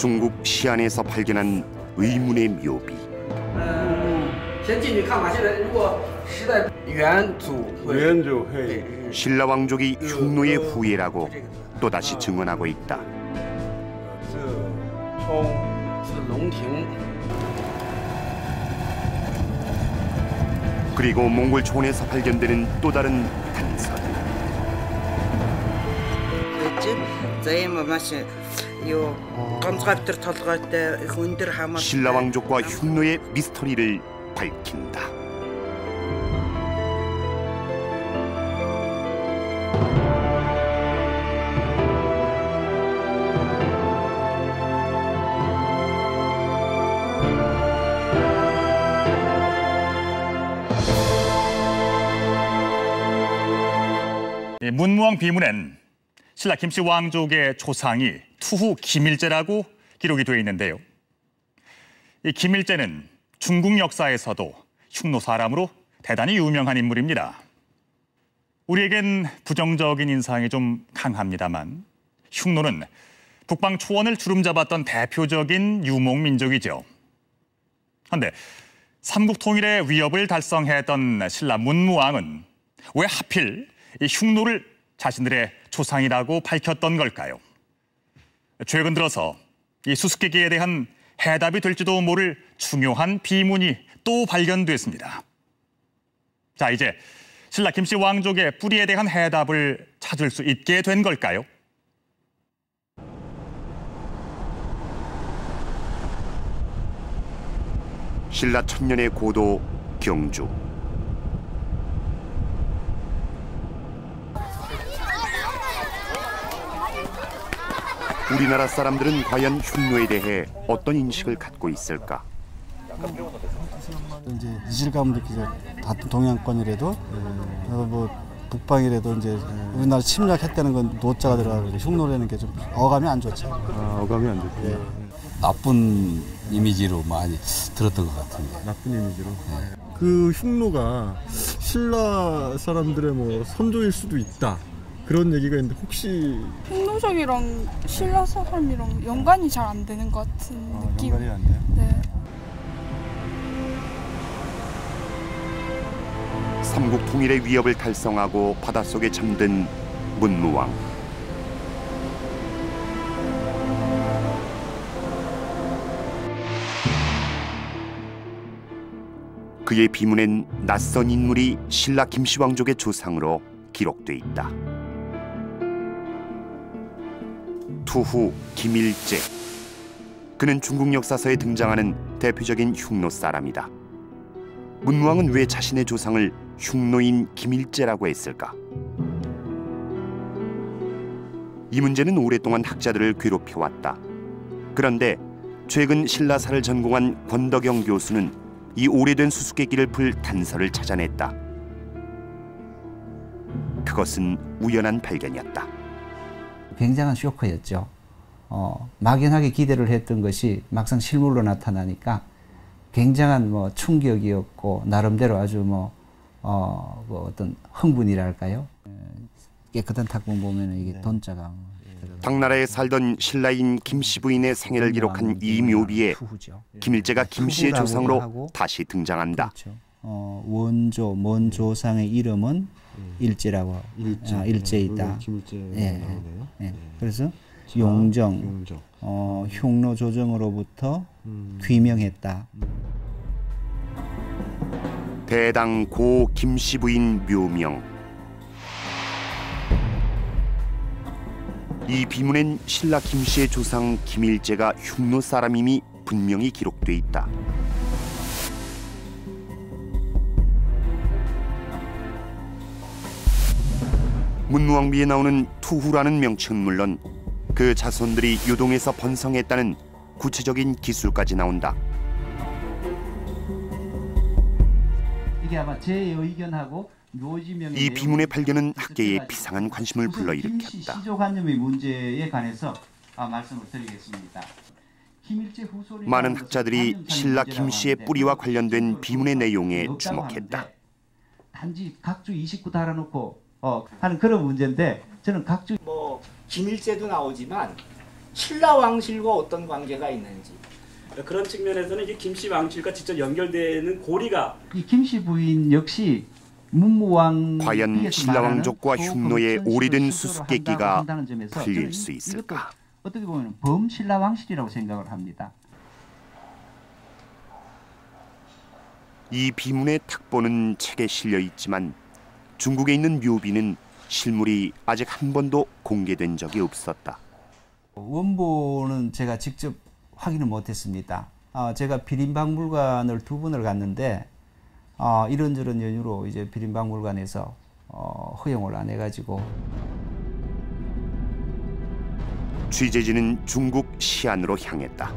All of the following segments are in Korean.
중국 시안에서 발견한 의문의 묘비. 신라 왕족이 흉노의 후예라고 또다시 증언하고 있다. 그리고 몽골 초원에서 발견되는 또 다른 단서. 신라 왕족과 흉노의 미스터리를 밝힌다. 문무왕 비문엔 신라 김씨 왕족의 조상이 투후 김일제라고 기록이 되어 있는데요. 이 김일제는 중국 역사에서도 흉노 사람으로 대단히 유명한 인물입니다. 우리에겐 부정적인 인상이 좀 강합니다만 흉노는 북방 초원을 주름잡았던 대표적인 유목민족이죠. 그런데 삼국 통일의 위협을 달성했던 신라 문무왕은 왜 하필 이 흉노를 자신들의 조상이라고 밝혔던 걸까요? 최근 들어서 이 수수께끼에 대한 해답이 될지도 모를 중요한 비문이 또 발견됐습니다. 자, 이제 신라 김씨 왕족의 뿌리에 대한 해답을 찾을 수 있게 된 걸까요? 신라 천년의 고도 경주. 우리나라 사람들은 과연 흉노에 대해 어떤 인식을 갖고 있을까? 이제 이질감을 느끼죠. 같은 동양권이라도 뭐 북방이라도 이제 우리나라 침략했다는 건 노자가 들어가고 흉노라는 게 좀 어감이 안 좋죠. 어감이 안 좋죠. 예. 나쁜 이미지로 많이 들었던 것 같은데. 나쁜 이미지로. 그 흉노가 신라 사람들의 뭐 선조일 수도 있다. 그런 얘기가 있는데 혹시 흉노족이랑 신라 사람이랑 연관이 잘 안 되는 것 같은 느낌. 연관이 안 돼요? 네. 삼국 통일의 위협을 달성하고 바닷속에 잠든 문무왕. 그의 비문엔 낯선 인물이 신라 김씨 왕족의 조상으로 기록돼 있다. 투후 김일제. 그는 중국 역사서에 등장하는 대표적인 흉노 사람이다. 문무왕은 왜 자신의 조상을 흉노인 김일제라고 했을까? 이 문제는 오랫동안 학자들을 괴롭혀왔다. 그런데 최근 신라사를 전공한 권덕영 교수는 이 오래된 수수께끼를 풀 단서를 찾아냈다. 그것은 우연한 발견이었다. 굉장한 쇼크였죠. 막연하게 기대를 했던 것이 막상 실물로 나타나니까 굉장한 뭐 충격이었고 나름대로 아주 어떤 흥분이랄까요? 깨끗한 탁본 보면 이게 돈자가 당나라에 살던 신라인 김씨 부인의 생애를 기록한 이 묘비에 김일제가 김씨의 조상으로 다시 등장한다. 그렇죠. 원조, 먼 조상의 이름은 일제라고 일제이다. 예. 예. 그래서 용정, 흉노 조정으로부터 귀명했다. 대당 고 김씨 부인 묘명. 이 비문엔 신라 김씨의 조상 김일제가 흉노 사람임이 분명히 기록돼 있다. 문무왕비에 나오는 투후라는 명칭은 물론 그 자손들이 유동에서 번성했다는 구체적인 기술까지 나온다. 이게 아마 제 의견하고 이 비문의 발견은 학계에 비상한 관심을 불러일으켰다. 시조관념의 문제에 관해서 말씀을 드리겠습니다. 많은 학자들이 신라 김씨의 뿌리와 관련된 비문의 내용에 주목했다. 단지 각주 29 달아놓고 하는 그런 문제인데 저는 각주 김일제도 나오지만 신라 왕실과 어떤 관계가 있는지 그런 측면에서는 이제 김씨 왕실과 직접 연결되는 고리가 이 김씨 부인 역시 문무왕 과연 신라 왕족과 흉노의 오래된 수수께끼가 풀릴 수 있을까? 어떻게 보면 범신라 왕실이라고 생각을 합니다. 이 비문의 탁본은 책에 실려 있지만 중국에 있는 묘비는 실물이 아직 한 번도 공개된 적이 없었다. 원본은 제가 직접 확인을 못했습니다. 제가 비린박물관을 2번을 갔는데 이런저런 연유로 이제 비린박물관에서 허용을 안 해가지고 취재진은 중국 시안으로 향했다.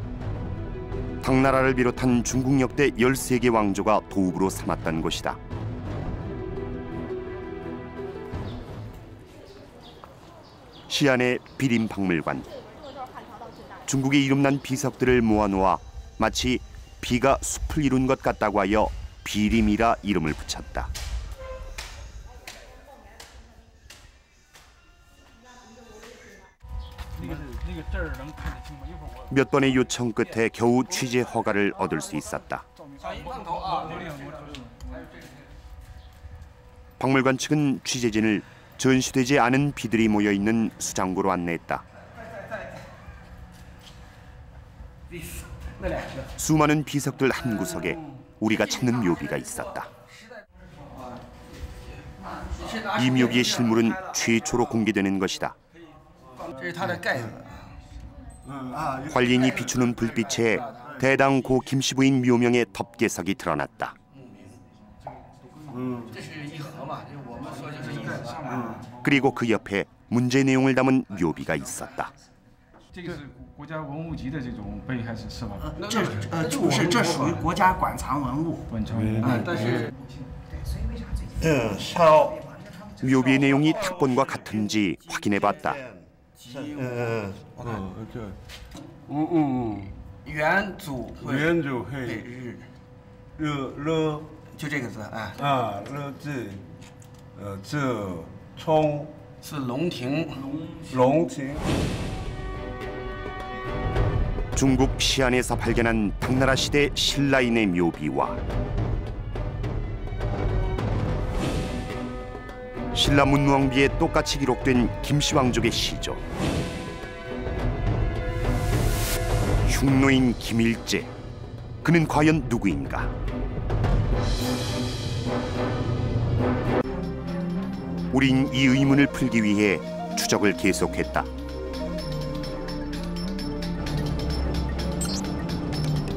당나라를 비롯한 중국 역대 13개 왕조가 도읍으로 삼았던 곳이다. 시안의 비린박물관. 중국의 이름난 비석들을 모아놓아 마치 비가 숲을 이룬 것 같다고 하여 비림이라 이름을 붙였다. 몇 번의 요청 끝에 겨우 취재 허가를 얻을 수 있었다. 박물관 측은 취재진을 전시되지 않은 비들이 모여있는 수장고로 안내했다. 수많은 비석들 한 구석에 우리가 찾는 묘비가 있었다. 이 묘비의 실물은 최초로 공개되는 것이다. 관린이 비추는 불빛에 대당 고 김씨 부인 묘명의 덮개석이 드러났다. 그리고 그 옆에 문제 내용을 담은 묘비가 있었다. 묘비의 내용이 탁본과 같은지 확인해봤다. 元祖会日就这个字啊日字这冲是龙庭 중국 시안에서 발견한 당나라 시대 신라인의 묘비와 신라 문무왕비에 똑같이 기록된 김씨 왕족의 시조, 흉노인 김일제, 그는 과연 누구인가? 우린 이 의문을 풀기 위해 추적을 계속했다.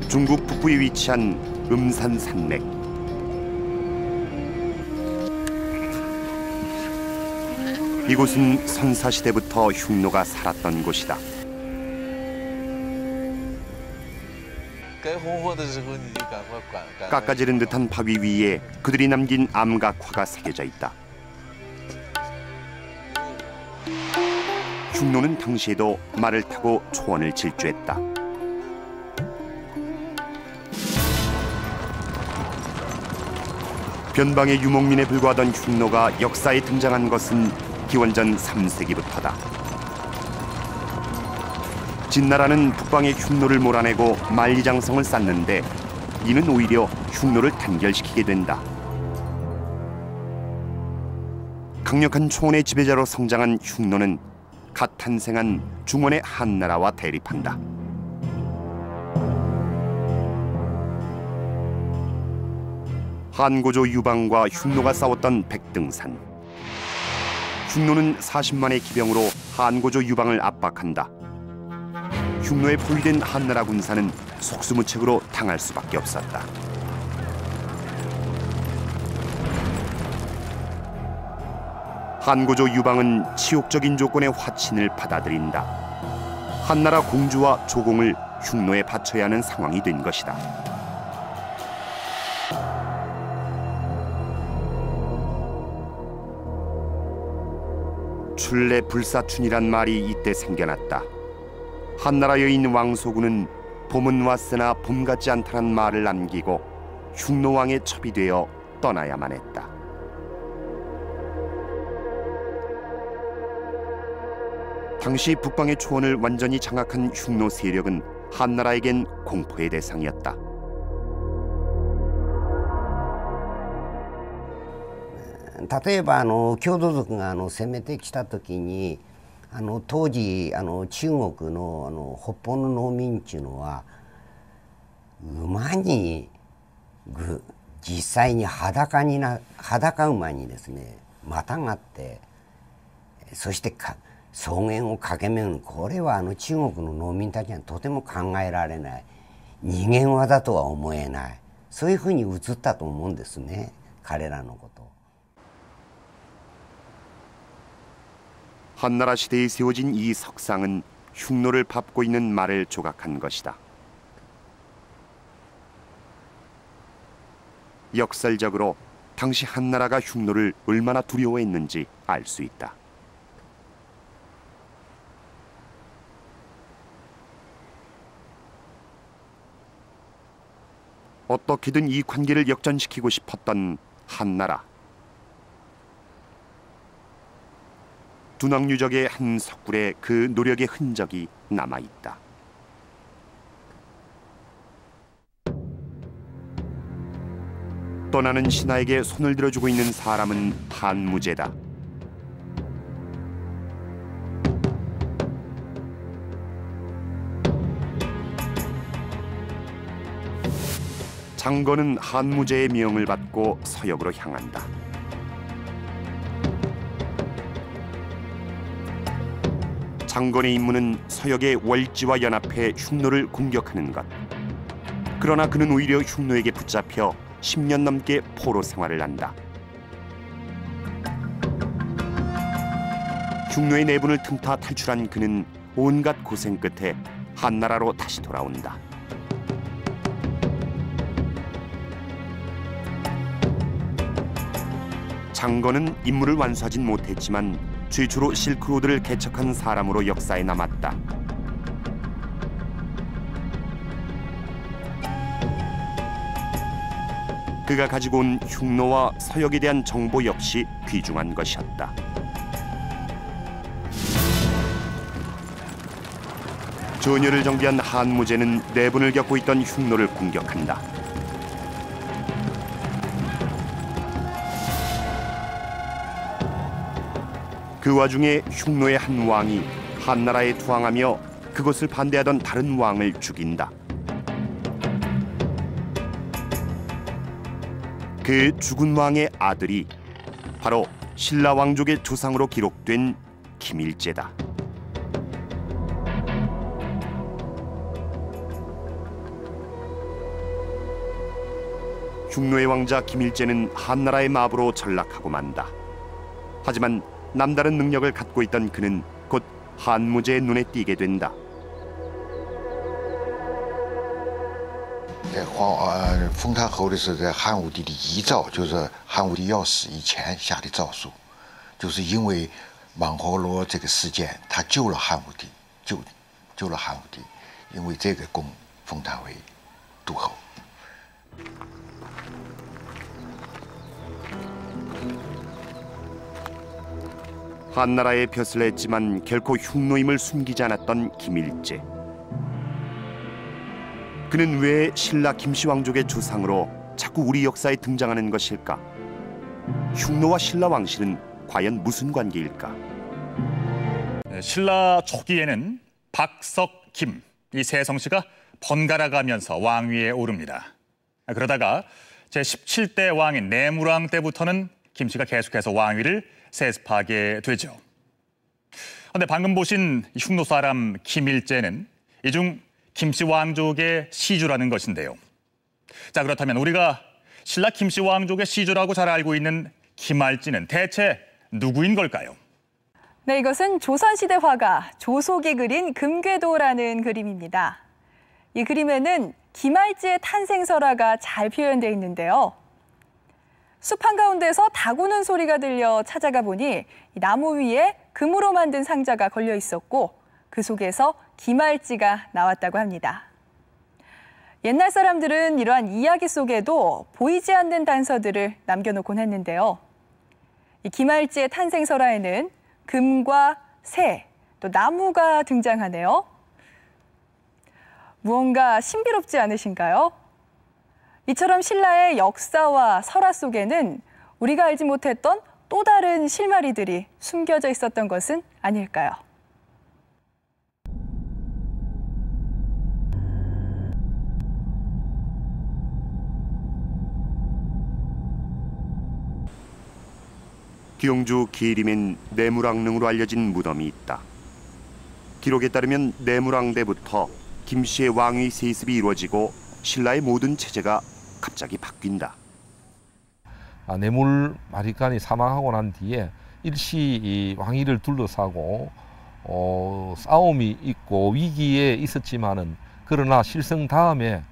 중국 북부에 위치한 음산 산맥. 이곳은 선사시대부터 흉노가 살았던 곳이다. 깎아지른 듯한 바위 위에 그들이 남긴 암각화가 새겨져 있다. 흉노는 당시에도 말을 타고 초원을 질주했다. 변방의 유목민에 불과하던 흉노가 역사에 등장한 것은 기원전 3세기부터다. 진나라는 북방의 흉노를 몰아내고 만리장성을 쌓는데 이는 오히려 흉노를 단결시키게 된다. 강력한 초원의 지배자로 성장한 흉노는 갓 탄생한 중원의 한나라와 대립한다. 한고조 유방과 흉노가 싸웠던 백등산. 흉노는 40만의 기병으로 한고조 유방을 압박한다. 흉노에 포위된 한나라 군사는 속수무책으로 당할 수밖에 없었다. 한고조 유방은 치욕적인 조건의 화친을 받아들인다. 한나라 공주와 조공을 흉노에 바쳐야 하는 상황이 된 것이다. 출래 불사춘이란 말이 이때 생겨났다. 한나라 여인 왕소군은 봄은 왔으나 봄 같지 않다는 말을 남기고 흉노왕의 첩이 되어 떠나야만 했다. 당시 북방의 초원을 완전히 장악한 흉노 세력은 한나라에겐 공포의 대상이었다.例えば郷土族が攻めてきた時に当時中国の北方の農民っていうのは馬に実際に裸馬にですねまたがってそして草原を駆け巡る、これは中国の農民たちにはとても考えられない、人間技とは思えない、そういうふうに映ったと思うんですね、彼らのこと。 한나라 시대에 세워진 이 석상은 흉노를 밟고 있는 말을 조각한 것이다. 역설적으로 당시 한나라가 흉노를 얼마나 두려워했는지 알 수 있다. 어떻게든 이 관계를 역전시키고 싶었던 한나라. 둔왕유적의 한 석굴에 그 노력의 흔적이 남아있다. 떠나는 신하에게 손을 들어주고 있는 사람은 한무제다. 장건은 한무제의 명을 받고 서역으로 향한다. 장건의 임무는 서역의 월지와 연합해 흉노를 공격하는 것. 그러나 그는 오히려 흉노에게 붙잡혀 10년 넘게 포로 생활을 한다. 흉노의 내분을 틈타 탈출한 그는 온갖 고생 끝에 한나라로 다시 돌아온다. 장건은 임무를 완수하진 못했지만 최초로 실크로드를 개척한 사람으로 역사에 남았다. 그가 가지고 온 흉노와 서역에 대한 정보 역시 귀중한 것이었다. 전열을 정비한 한무제는 내분을 겪고 있던 흉노를 공격한다. 그 와중에 흉노의 한 왕이 한나라에 투항하며 그것을 반대하던 다른 왕을 죽인다. 그 죽은 왕의 아들이 바로 신라 왕족의 조상으로 기록된 김일제다. 흉노의 왕자 김일제는 한나라의 마부로 전락하고 만다. 하지만 남다른 능력을 갖고 있던 그는 곧 한무제의 눈에 띄게 된다. 封他侯的是在汉武帝的遗诏，就是汉武帝要死以前下的诏书，就是因为莽活罗这个事件，他救了汉武帝，救了汉武帝，因为这个功封他为杜侯。 한나라의 벼슬 했지만 결코 흉노임을 숨기지 않았던 김일제. 그는 왜 신라 김씨왕족의 조상으로 자꾸 우리 역사에 등장하는 것일까? 흉노와 신라 왕실은 과연 무슨 관계일까? 신라 초기에는 박석, 김, 이 세 성씨가 번갈아 가면서 왕위에 오릅니다. 그러다가 제17대 왕인 내무랑 때부터는 김씨가 계속해서 왕위를 세습하게 되죠. 그런데 방금 보신 흉노 사람 김일제는 이중 김씨 왕족의 시주라는 것인데요. 자, 그렇다면 우리가 신라 김씨 왕족의 시주라고 잘 알고 있는 김할지는 대체 누구인 걸까요? 네, 이것은 조선시대 화가 조속이 그린 금궤도라는 그림입니다. 이 그림에는 김할지의 탄생설화가 잘 표현되어 있는데요. 숲 한가운데서 닭 우는 소리가 들려 찾아가 보니 나무 위에 금으로 만든 상자가 걸려 있었고 그 속에서 김할지가 나왔다고 합니다. 옛날 사람들은 이러한 이야기 속에도 보이지 않는 단서들을 남겨놓곤 했는데요. 이 김할지의 탄생설화에는 금과 새, 또 나무가 등장하네요. 무언가 신비롭지 않으신가요? 이처럼 신라의 역사와 설화 속에는 우리가 알지 못했던 또 다른 실마리들이 숨겨져 있었던 것은 아닐까요? 경주 계림엔 내무랑릉으로 알려진 무덤이 있다. 기록에 따르면 내무랑대부터 김씨의 왕위 세습이 이루어지고 신라의 모든 체제가 갑자기 바뀐다. 내물 마리칸이 사망하고 난 뒤에 일시 이 왕위를 둘러싸고 싸움이 있고 위기에 있었지만은 그러나 실성 다음에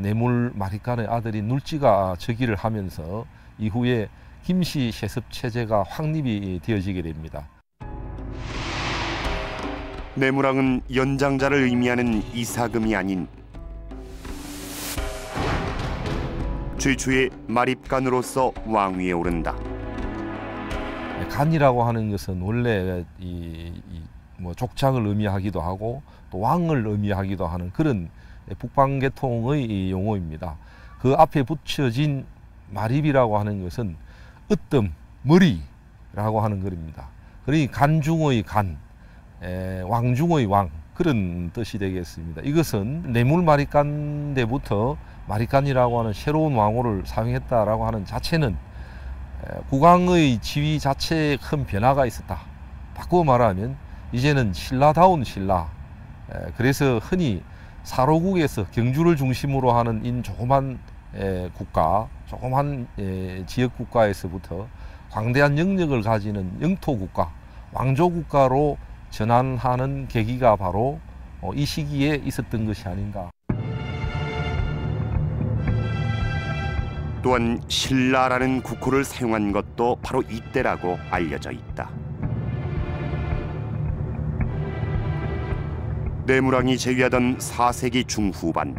내물 마리칸의 아들인 눌지가 즉위를 하면서 이후에 김씨 세습 체제가 확립이 되어지게 됩니다. 내무랑은 연장자를 의미하는 이사금이 아닌 최초의 마립간으로서 왕위에 오른다. 간이라고 하는 것은 원래 뭐 족장을 의미하기도 하고 또 왕을 의미하기도 하는 그런 북방계통의 용어입니다. 그 앞에 붙여진 마립이라고 하는 것은 으뜸, 머리라고 하는 것입니다. 그러니 간중의 간, 왕중의 왕 그런 뜻이 되겠습니다. 이것은 내물 마립간대부터 마립간이라고 하는 새로운 왕호를 사용했다라고 하는 자체는 국왕의 지위 자체에 큰 변화가 있었다. 바꾸어 말하면 이제는 신라다운 신라. 그래서 흔히 사로국에서 경주를 중심으로 하는 조그만 국가, 조그만 지역 국가에서부터 광대한 영역을 가지는 영토 국가, 왕조 국가로 전환하는 계기가 바로 이 시기에 있었던 것이 아닌가. 또한 신라라는 국호를 사용한 것도 바로 이때라고 알려져 있다. 내무랑이 제위하던 4세기 중후반,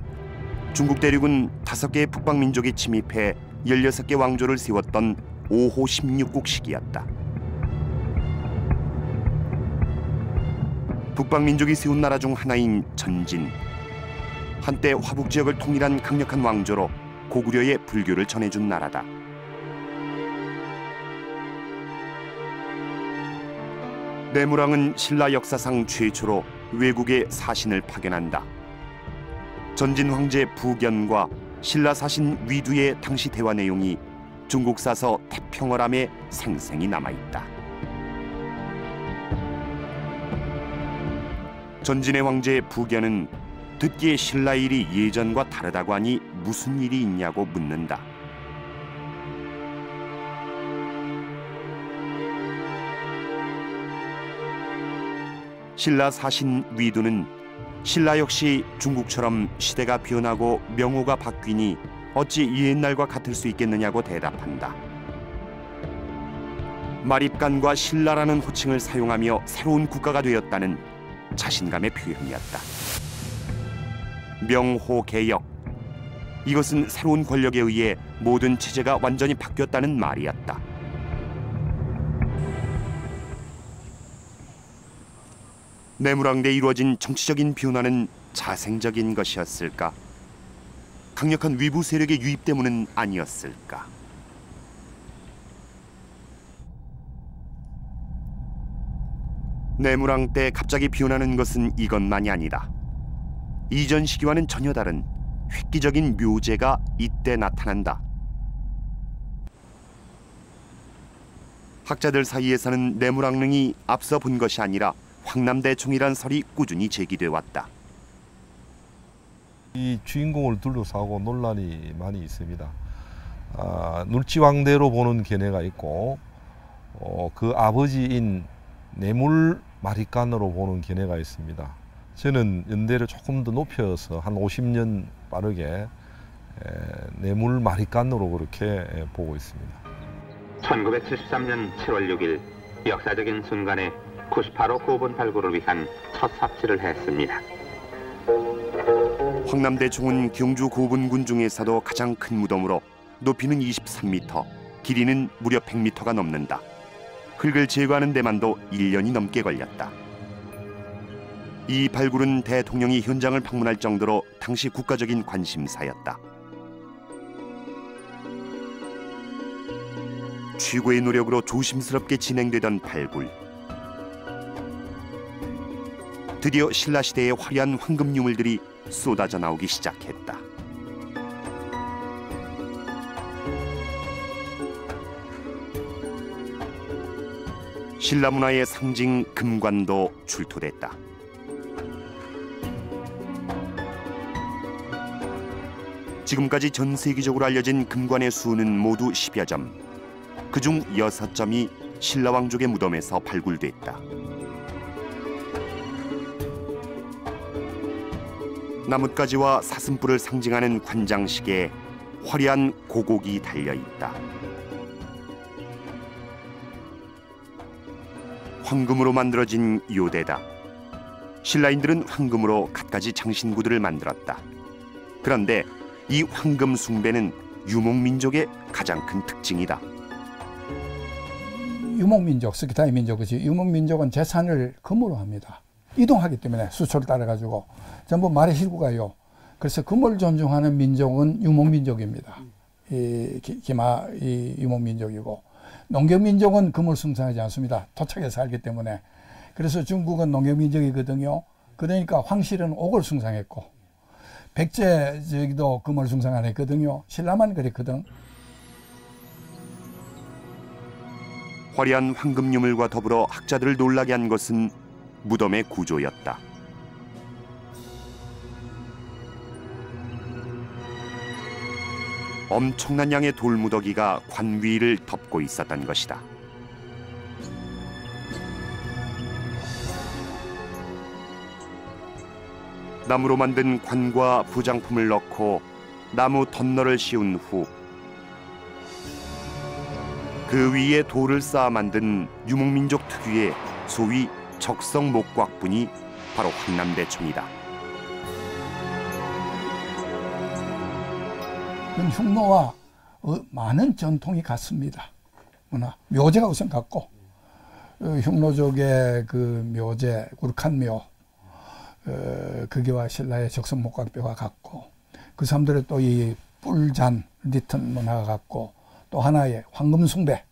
중국 대륙은 5개의 북방민족이 침입해 16개 왕조를 세웠던 5호 16국 시기였다. 북방민족이 세운 나라 중 하나인 전진, 한때 화북 지역을 통일한 강력한 왕조로 고구려의 불교를 전해준 나라다. 내무랑은 신라 역사상 최초로 외국의 사신을 파견한다. 전진 황제 부견과 신라 사신 위두의 당시 대화 내용이 중국사서 태평어람에 생생히 남아있다. 전진의 황제 부견은 듣기에 신라 일이 예전과 다르다고 하니 무슨 일이 있냐고 묻는다. 신라 사신 위두는 신라 역시 중국처럼 시대가 변하고 명호가 바뀌니 어찌 옛날과 같을 수 있겠느냐고 대답한다. 마립간과 신라라는 호칭을 사용하며 새로운 국가가 되었다는 자신감의 표현이었다. 명호개혁, 이것은 새로운 권력에 의해 모든 체제가 완전히 바뀌었다는 말이었다. 내무랑대에 이루어진 정치적인 변화는 자생적인 것이었을까? 강력한 위부 세력의 유입 때문은 아니었을까? 내무랑 때 갑자기 변하는 것은 이것만이 아니다. 이전 시기와는 전혀 다른 획기적인 묘제가 이때 나타난다. 학자들 사이에서는 내무랑릉이 앞서 본 것이 아니라 황남대총이란 설이 꾸준히 제기돼 왔다. 이 주인공을 둘러싸고 논란이 많이 있습니다. 눌지왕대로 보는 견해가 있고 그 아버지인 내물 마립간으로 보는 견해가 있습니다. 저는 연대를 조금 더 높여서 한 50년 빠르게 내물 마립간으로 그렇게 보고 있습니다. 1973년 7월 6일 역사적인 순간에 98호 고분 발굴을 위한 첫 삽질을 했습니다. 황남대총은 경주 고분군 중에서도 가장 큰 무덤으로 높이는 23m, 길이는 무려 100m가 넘는다. 흙을 제거하는 데만도 1년이 넘게 걸렸다. 이 발굴은 대통령이 현장을 방문할 정도로 당시 국가적인 관심사였다. 최고의 노력으로 조심스럽게 진행되던 발굴. 드디어 신라시대의 화려한 황금 유물들이 쏟아져 나오기 시작했다. 신라 문화의 상징 금관도 출토됐다. 지금까지 전 세계적으로 알려진 금관의 수는 모두 10여 점. 그중 6점이 신라 왕족의 무덤에서 발굴됐다. 나뭇가지와 사슴뿔을 상징하는 관장식에 화려한 고곡이 달려있다. 황금으로 만들어진 요대다. 신라인들은 황금으로 갖가지 장신구들을 만들었다. 그런데 이 황금 숭배는 유목민족의 가장 큰 특징이다. 유목민족, 스키타이 민족이지 유목민족은 재산을 금으로 합니다. 이동하기 때문에 수초를 따라가지고 전부 말에 싣고 가요. 그래서 금을 존중하는 민족은 유목민족입니다. 이 유목민족이고 농경민족은 금을 숭상하지 않습니다. 토착에 살기 때문에. 그래서 중국은 농경민족이거든요. 그러니까 황실은 옥을 숭상했고 백제도 금을 숭상 안 했거든요. 신라만 그랬거든. 화려한 황금 유물과 더불어 학자들을 놀라게 한 것은 무덤의 구조였다. 엄청난 양의 돌무더기가 관 위를 덮고 있었던 것이다. 나무로 만든 관과 부장품을 넣고 나무 덧너를 씌운 후 그 위에 돌을 쌓아 만든 유목민족 특유의 소위 적성 목곽분이 바로 황남대총이다. 흉노와 많은 전통이 같습니다. 문화 묘제가 우선 같고 흉노족의 그 묘제 구르칸묘 그게와 신라의 적성목각뼈가 같고 그 사람들의 또 이 뿔잔 리튼 문화가 같고 또 하나의 황금숭배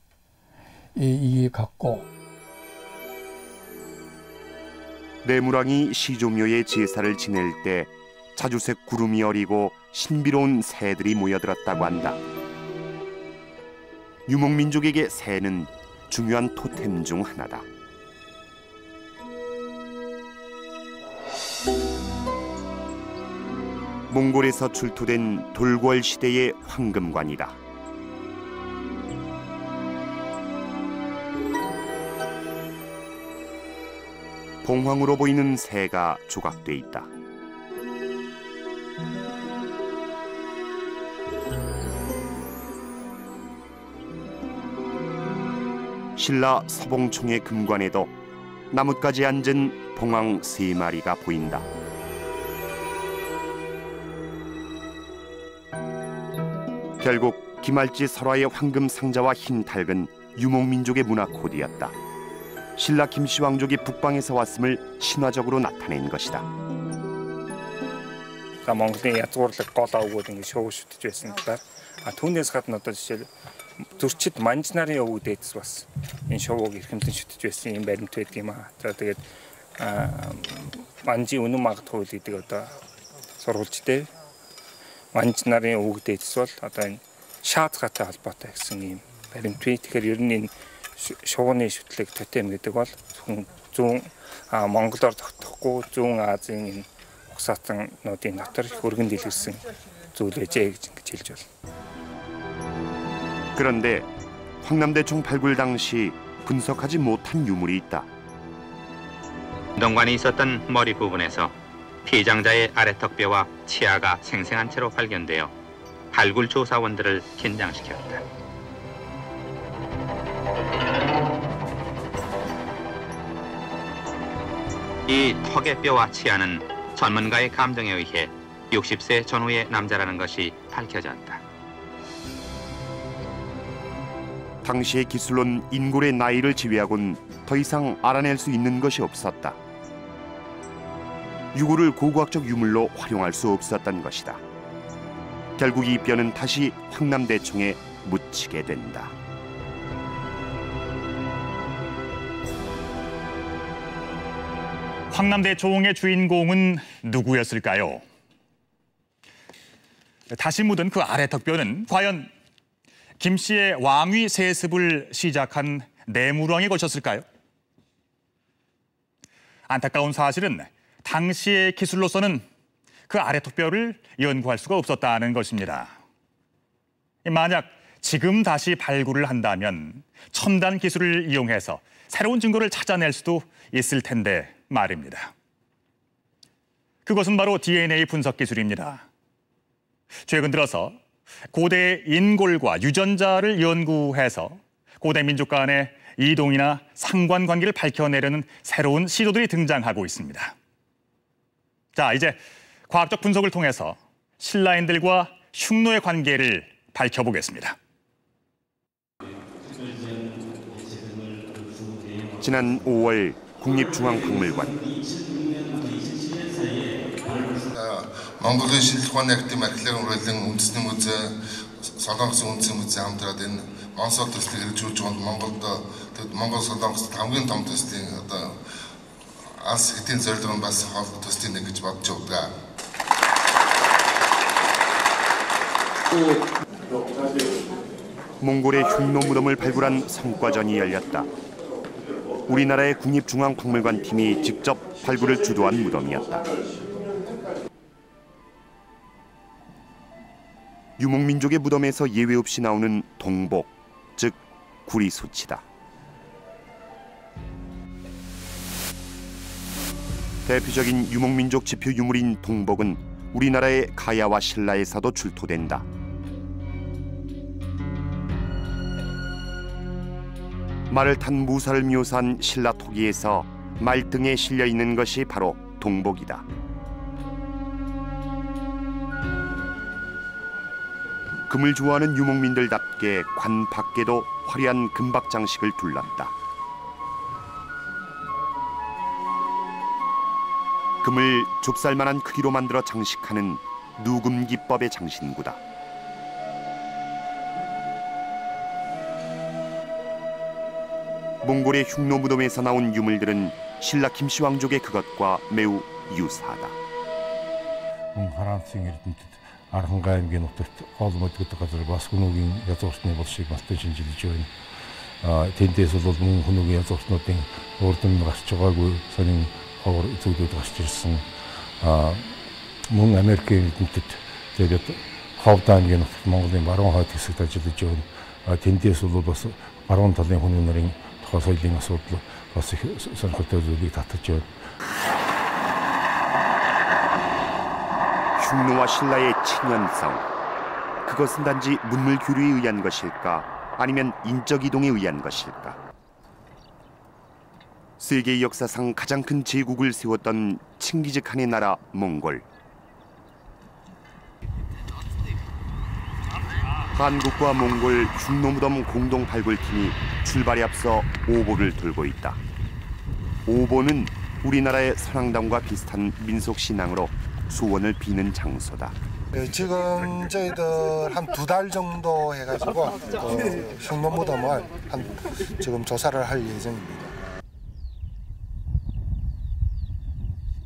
이 같고 내무랑이 시조묘의 제사를 지낼 때 자주색 구름이 어리고 신비로운 새들이 모여들었다고 한다. 유목민족에게 새는 중요한 토템 중 하나다. 몽골에서 출토된 돌궐 시대의 황금관이다. 봉황으로 보이는 새가 조각돼 있다. 신라 서봉총의 금관에도 나뭇가지에 앉은 봉황 3마리가 보인다. 결국 기말지 설화의 황금 상자와 흰 닭은 유목민족의 문화 코드였다. 신라 김씨 왕족이 북방에서 왔음을 신화적으로 나타낸 것이다. Монголын язгуурлаг гол овгууд ингэ шоу шүтж байсан талаар түүнээс гадна одоо жишээл зөрчид манж нарын овг дээдс бас энэ шоуг эрхэмлэн шүтж байсан юм баримт байдаг юм аа. За тэгээд манжийн үнэн магадгүй гэдэг одоо сурвалжтэй манж нарын овг дээдс бол одоо энэ шаацгатай холбоотой гэсэн юм баримт бий. Тэгэхээр ер нь энэ шууны шүтлэг тотем гэдэг бол зүүн Монголоор тогтохгүй зүүн Азийн энэ угсаатнуудын дотор өргөн дэлгэрсэн зүйл байжээ гэж хэлж байна. 그런데 황남대총 발굴 당시 분석하지 못한 유물이 있다. 운동관이 있었던 머리 부분에서 피장자의 아래턱뼈와 치아가 생생한 채로 발견되어 발굴 조사원들을 긴장시켰다. 이 턱의 뼈와 치아는 전문가의 감정에 의해 60세 전후의 남자라는 것이 밝혀졌다. 당시의 기술론 인골의 나이를 지휘하곤 더 이상 알아낼 수 있는 것이 없었다. 유골을 고고학적 유물로 활용할 수 없었던 것이다. 결국 이 뼈는 다시 황남대총에 묻히게 된다. 황남대총의 주인공은 누구였을까요? 다시 묻은 그 아래턱뼈는 과연 김 씨의 왕위 세습을 시작한 내무왕에 걸쳤을까요? 안타까운 사실은 당시의 기술로서는 그 아래턱뼈를 연구할 수가 없었다는 것입니다. 만약 지금 다시 발굴을 한다면 첨단 기술을 이용해서 새로운 증거를 찾아낼 수도 있을 텐데 말입니다. 그것은 바로 DNA 분석 기술입니다. 최근 들어서 고대 인골과 유전자를 연구해서 고대 민족 간의 이동이나 상관관계를 밝혀내려는 새로운 시도들이 등장하고 있습니다. 자, 이제 과학적 분석을 통해서 신라인들과 흉노의 관계를 밝혀보겠습니다. 지난 5월 국립중앙박물관. Монголын шинжилгээ актив археологийн урлагийн үндэсний музей, Солонгосын үндэсний музей хамтраад энэ Монсоо төслийг хэрэгжүүлж байгаа Монгол Солонгост хамгийн том төслийн одоо алс хэдийн зорилго нь бас хоол төслийн нэг гэж бодож байгаа. 몽골의 흉노 무덤을 발굴한 성과전이 열렸다. 우리나라의 국립중앙박물관 팀이 직접 발굴을 주도한 무덤이었다. 유목민족의 무덤에서 예외 없이 나오는 동복, 즉 구리소치다. 대표적인 유목민족 지표 유물인 동복은 우리나라의 가야와 신라에서도 출토된다. 말을 탄 무사를 묘사한 신라 토기에서 말등에 실려 있는 것이 바로 동복이다. 금을 좋아하는 유목민들답게 관 밖에도 화려한 금박 장식을 둘렀다. 금을 좁쌀만한 크기로 만들어 장식하는 누금기법의 장신구다. 몽골의 흉노 무덤에서 나온 유물들은 신라 김씨 왕족의 그것과 매우 유사하다. Архангай аймгийн нутагт гол мөдгөд газар бас хүмүүгийн язгуурсны болшийг бас шинжилж байна. Тэндээс бол мөн хүмүүгийн язгуурснуудын урдын гарч байгаагүй сонин ховор зүйлүүд гарч ирсэн. Мөн Америкийн эднэтэд тэгээд Ховд аймгийн нутагт Монголын баруун хойд хэсэгт ажиллаж байна. Тэндээс бол бас баруун талын хүний нарын тухай соёлын асуудал бас их сонирхолтой зүйлийг татаж байна. 흉노와 신라의 친연성, 그것은 단지 문물 교류에 의한 것일까 아니면 인적 이동에 의한 것일까? 세계 역사상 가장 큰 제국을 세웠던 칭기즈칸의 나라 몽골. 한국과 몽골 흉노 무덤 공동 발굴팀이 출발에 앞서 오보를 돌고 있다. 오보는 우리나라의 선왕당과 비슷한 민속 신앙으로 소원을 비는 장소다. 지금 저희들 한 2달 정도 해가지고 흉노 무덤을 지금 조사를 할 예정입니다.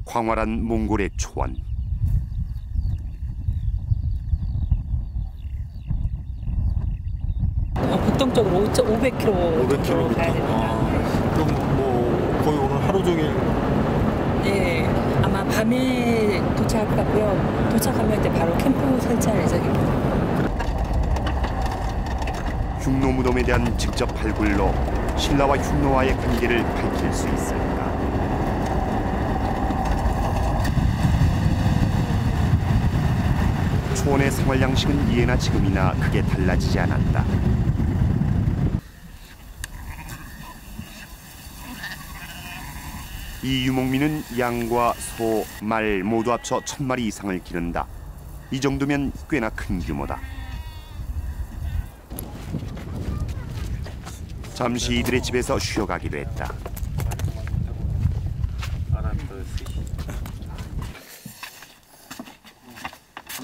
광활한 몽골의 초원. 북동쪽으로 500km 가야 됩니다. 그럼 뭐 거의 오늘 하루 종일? 네, 아마 밤에 도착할 것 같고요. 도착하면 이제 바로 캠프 설치할 예정입니다. 흉노 무덤에 대한 직접 발굴로 신라와 흉노와의 관계를 밝힐 수 있을까? 초원의 생활 양식은 이해나 지금이나 크게 달라지지 않았다. 이 유목민은 양과 소, 말 모두 합쳐 1000마리 이상을 기른다. 이 정도면 꽤나 큰 규모다. 잠시 이들의 집에서 쉬어가기로 했다.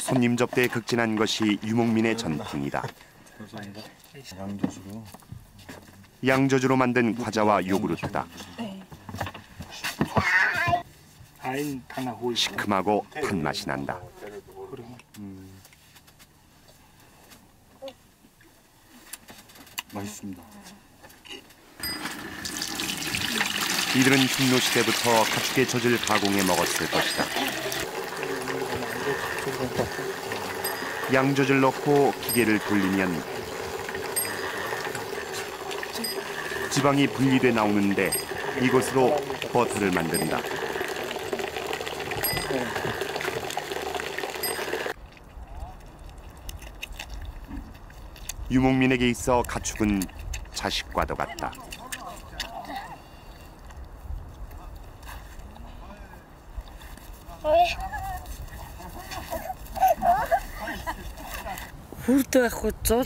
손님 접대에 극진한 것이 유목민의 전통이다. 양저주로 만든 과자와 요구르트다. 시큼하고 단맛이 난다. 맛있습니다. 이들은 흉노 시대부터 가축의 젖을 가공해 먹었을 것이다. 양젖을 넣고 기계를 돌리면 지방이 분리돼 나오는데 이것으로 버터를 만든다. 유목민에게 있어 가축은 자식과도 같다. Хүрдэх зул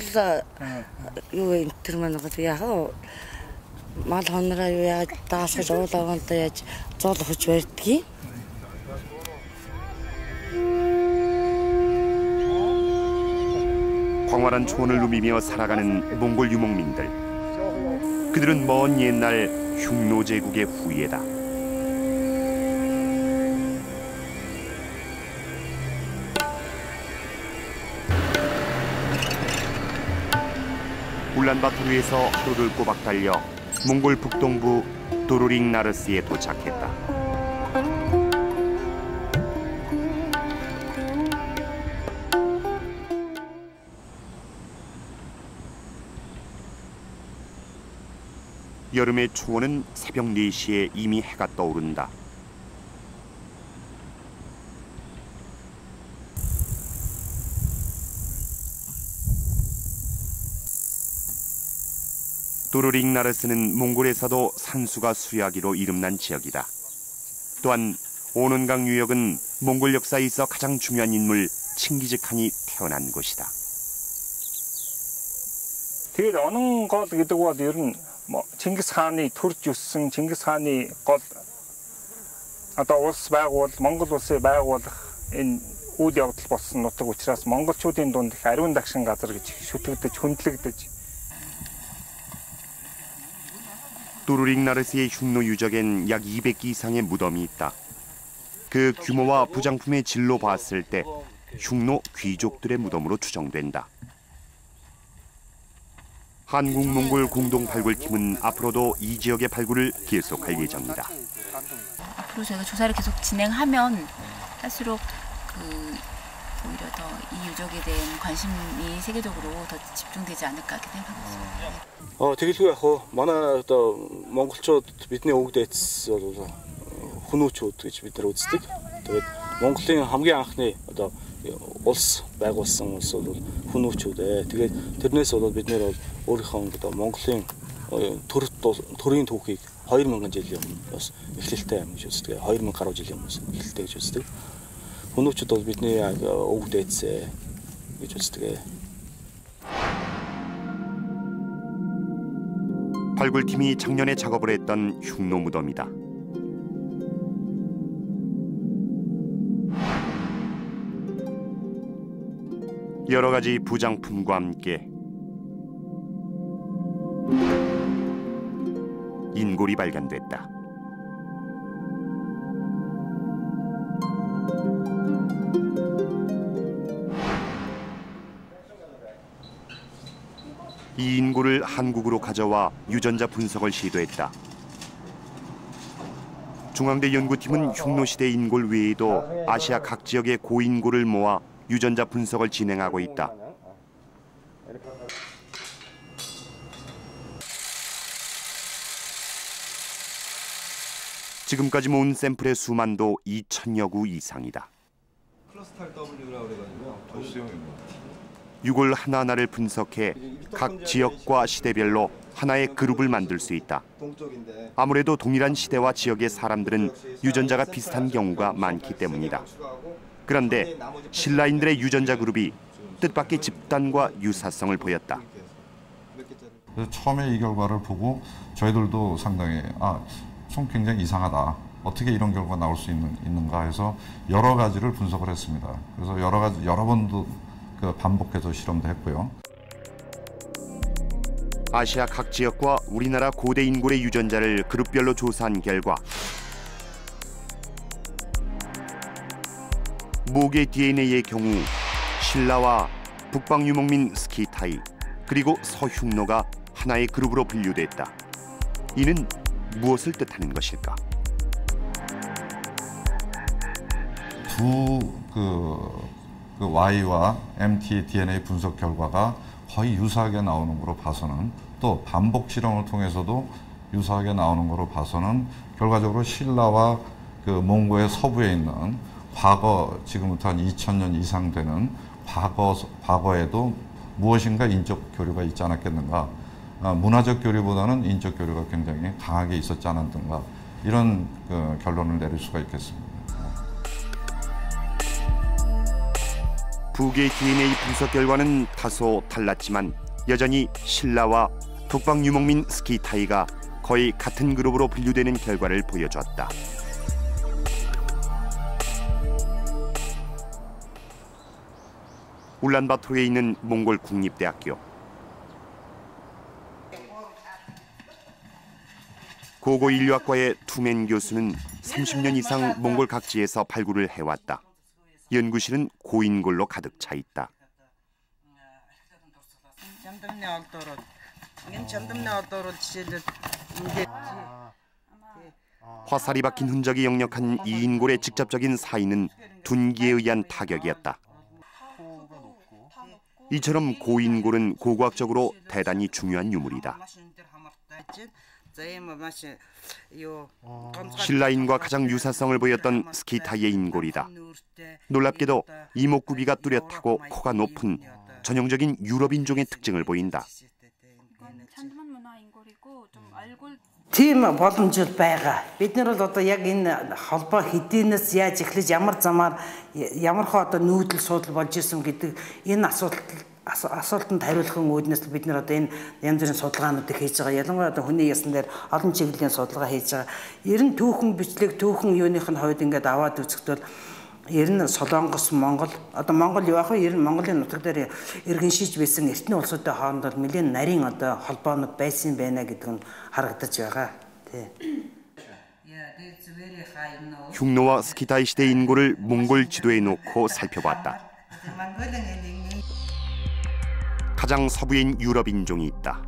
юу энэ төр маань гоо яг мал хонороо юу яаж даасгаж уулаагаантай яаж зол өгч барьдгийг. 광활한 초원을 누비며 살아가는 몽골 유목민들. 그들은 먼 옛날 흉노 제국의 후예다. 울란바토르에서 하루를 꼬박 달려 몽골 북동부 도로링 나르스에 도착했다. 여름의 초원은 새벽 4시에 이미 해가 떠오른다. 도르링 나르스는 몽골에서도 산수가 수야기로 이름난 지역이다. 또한 오는강 유역은 몽골 역사에 있어 가장 중요한 인물 칭기즈칸이 태어난 곳이다. Тэгээд онон гол гэдэг бол ер нь Чингис хааны төрж өссөн Чингис хааны гол одоо улс байгуул Монгол улсыг байгуулах энэ үйл явдал болсон нутаг учраас монголчуудын дунд их ариун дагшин газар гэж шүтгдэж хүндлэгдэж. 도르링 나르스의 흉노 유적엔 약 200기 이상의 무덤이 있다. 그 규모와 부장품의 질로 봤을 때 흉노 귀족들의 무덤으로 추정된다. 한국-몽골 공동 발굴팀은 앞으로도 이 지역의 발굴을 계속할 예정이다. 앞으로 저희가 조사를 계속 진행하면 할수록 오히려 더 이 유적에 대한 관심이 세계적으로 더 집중되지 않을까 이렇게 생각하고 있습니다. тэгэлгүй яг хоо манай одоо монголчууд бидний өвөг дээдс бол хүмүүчүүд гэж бид нар үздэг. Тэгээд Монголын хамгийн анхны одоо улс байгуулсан улс бол хүмүүчүүд ээ. Тэгээд тэрнээс бол бид нэр бол өөрийнхөө одоо Монголын төрийн түүхийг 2000 жилийн өмнө бас эхлэлтэй юм гэж үздэг. 2000 гаруй жилийн өмнө эхлэлтэй гэж үздэг. Хүмүүчүүд бол бидний яг өвөг дээдс гэж үздэг. 발굴팀이 작년에 작업을 했던 흉노 무덤이다. 여러 가지 부장품과 함께 인골이 발견됐다. 이 인골을 한국으로 가져와 유전자 분석을 시도했다. 중앙대 연구팀은 흉노시대 인골 외에도 아시아 각 지역의 고인골을 모아 유전자 분석을 진행하고 있다. 지금까지 모은 샘플의 수만도 2,000여 구 이상이다. 유골 하나하나를 분석해 각 지역과 시대별로 하나의 그룹을 만들 수 있다. 아무래도 동일한 시대와 지역의 사람들은 유전자가 비슷한 경우가 많기 때문이다. 그런데 신라인들의 유전자 그룹이 뜻밖의 집단과 유사성을 보였다. 처음에 이 결과를 보고 저희들도 상당히 좀 굉장히 이상하다. 어떻게 이런 결과가 나올 수 있는가 해서 여러 가지를 분석을 했습니다. 그래서 여러 번도 반복해서 실험도 했고요. 아시아 각 지역과 우리나라 고대 인골의 유전자를 그룹별로 조사한 결과 모계 DNA의 경우 신라와 북방 유목민 스키타이 그리고 서흉노가 하나의 그룹으로 분류됐다. 이는 무엇을 뜻하는 것일까? 두 Y와 MT DNA 분석 결과가 거의 유사하게 나오는 거로 봐서는, 또 반복 실험을 통해서도 유사하게 나오는 거로 봐서는 결과적으로 신라와 몽고의 서부에 있는 과거, 지금부터 한 2000년 이상 되는 과거에도 무엇인가 인적 교류가 있지 않았겠는가, 문화적 교류보다는 인적 교류가 굉장히 강하게 있었지 않았던가, 이런 결론을 내릴 수가 있겠습니다. 북의 DNA 분석 결과는 다소 달랐지만 여전히 신라와 북방 유목민 스키타이가 거의 같은 그룹으로 분류되는 결과를 보여줬다. 울란바토르에 있는 몽골 국립대학교. 고고 인류학과의 투맨 교수는 30년 이상 몽골 각지에서 발굴을 해왔다. 연구실은 고인골로 가득 차 있다. 화살이 박힌 흔적이 역력한 이 인골의 직접적인 사인은 둔기에 의한 타격이었다. 이처럼 고인골은 고고학적으로 대단히 중요한 유물이다. 신라인과 가장 유사성을 보였던 스키타이의 인골이다. 놀랍게도 이목구비가 뚜렷하고 코가 높은 전형적인 유럽인종의 특징을 보인다. Тийм боломжууд байгаа. Бид нар бол одоо яг энэ холбоо хэдийнээс яаж эхлэж ямар замаар ямар хоо одоо нүүдэл суудлал болж исэн гэдэг энэ асуултанд хариулахын үүднээс бид нар одоо энэ янз бүрийн судалгаануудыг хийж байгаа. Ялангуяа одоо хүний ясан дээр олон чиглэлийн судалгаа хийж байгаа. Ер нь түүхэн бичлэг түүхэн юуных нь хувьд ингээд аваад үзэхдээ ер нь Солонгос, Монгол, одоо Монгол юу ах вэ? Ер нь Монголын нутаг дээр иргэн шиж байсан эртний улсуудтай хоорондоо нэлээд нарийн одоо холбоонууд байсан байна гэдэг нь харагдаж байгаа. Тий. 흉노와 스키타이 시대 인골을 몽골 지도에 놓고 살펴봤다. 가장 서부인 유럽 인종이 있다.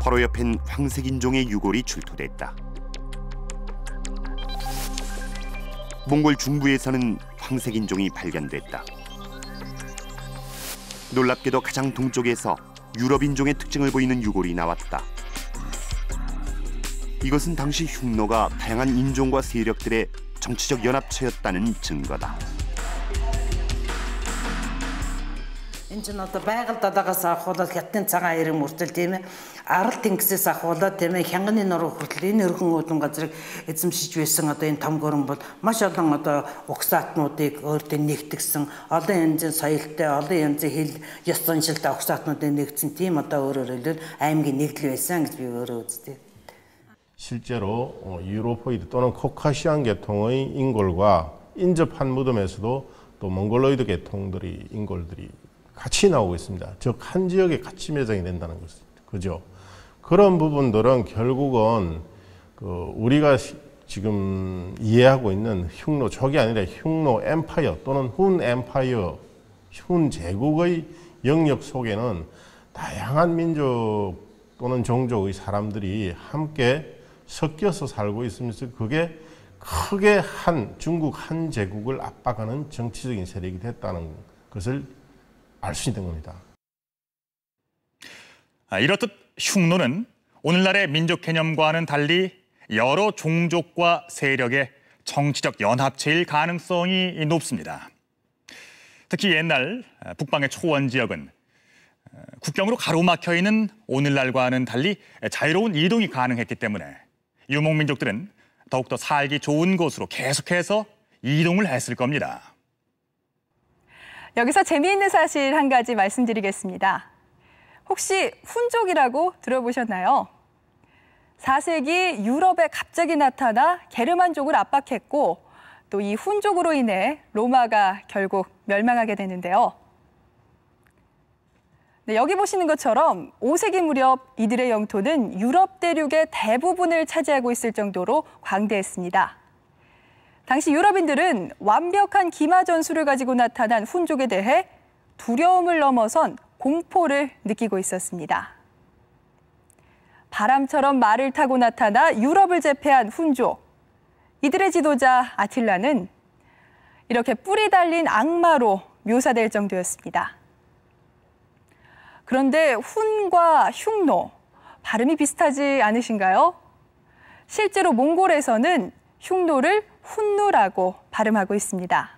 바로 옆엔 황색 인종의 유골이 출토됐다. 몽골 중부에서는 황색 인종이 발견됐다. 놀랍게도 가장 동쪽에서 유럽 인종의 특징을 보이는 유골이 나왔다. 이것은 당시 흉노가 다양한 인종과 세력들의 정치적 연합체였다는 증거다. Энэ ч одоо байгальд далагаас авахулаад хятадын цагаан ирэн мөртөл тийм ээ арал тэнгисээс авахулаад тийм ээ хянганы нуруу хүртэл энэ өргөн уудан газрыг эзэмшиж байсан одоо энэ том гүрэн бол маш олон одоо угсаатнуудыг өөртөө нэгтгсэн олон янзын соёлтой олон янзын хэл ёс заншилтай угсаатнуудыг нэгтсэн тийм одоо өөрөөр хэлбэл аймгийн нэгдэл байсан гэж би өөрөө үздэг. 실제로 유로포이드 또는 코카시안 계통의 인골과 인접한 무덤에서도 또 몽골로이드 계통들이 인골들이 같이 나오고 있습니다. 즉 한 지역에 같이 매장이 된다는 것이죠. 그죠? 그런 부분들은 결국은 우리가 지금 이해하고 있는 흉노족이 아니라 흉노 엠파이어 또는 훈 엠파이어, 훈 제국의 영역 속에는 다양한 민족 또는 종족의 사람들이 함께 섞여서 살고 있으면서 그게 크게 중국 한 제국을 압박하는 정치적인 세력이 됐다는 것을 알 수 있는 겁니다. 이렇듯 흉노는 오늘날의 민족 개념과는 달리 여러 종족과 세력의 정치적 연합체일 가능성이 높습니다. 특히 옛날 북방의 초원 지역은 국경으로 가로막혀 있는 오늘날과는 달리 자유로운 이동이 가능했기 때문에 유목민족들은 더욱더 살기 좋은 곳으로 계속해서 이동을 했을 겁니다. 여기서 재미있는 사실 한 가지 말씀드리겠습니다. 혹시 훈족이라고 들어보셨나요? 4세기 유럽에 갑자기 나타나 게르만족을 압박했고 또 이 훈족으로 인해 로마가 결국 멸망하게 되는데요. 네, 여기 보시는 것처럼 5세기 무렵 이들의 영토는 유럽 대륙의 대부분을 차지하고 있을 정도로 광대했습니다. 당시 유럽인들은 완벽한 기마 전술을 가지고 나타난 훈족에 대해 두려움을 넘어선 공포를 느끼고 있었습니다. 바람처럼 말을 타고 나타나 유럽을 제패한 훈족. 이들의 지도자 아틸라는 이렇게 뿔이 달린 악마로 묘사될 정도였습니다. 그런데 훈과 흉노, 발음이 비슷하지 않으신가요? 실제로 몽골에서는 흉노를 훈누라고 발음하고 있습니다.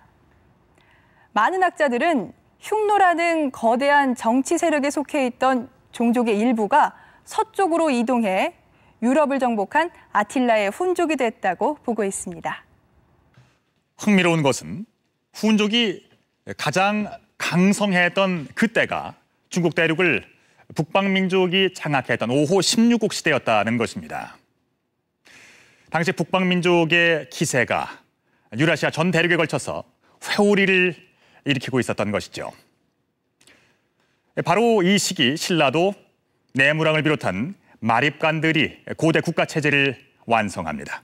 많은 학자들은 흉노라는 거대한 정치 세력에 속해 있던 종족의 일부가 서쪽으로 이동해 유럽을 정복한 아틸라의 훈족이 됐다고 보고 있습니다. 흥미로운 것은 훈족이 가장 강성했던 그때가 중국 대륙을 북방민족이 장악했던 5호 16국 시대였다는 것입니다. 당시 북방민족의 기세가 유라시아 전 대륙에 걸쳐서 회오리를 일으키고 있었던 것이죠. 바로 이 시기 신라도 내무랑을 비롯한 마립간들이 고대 국가체제를 완성합니다.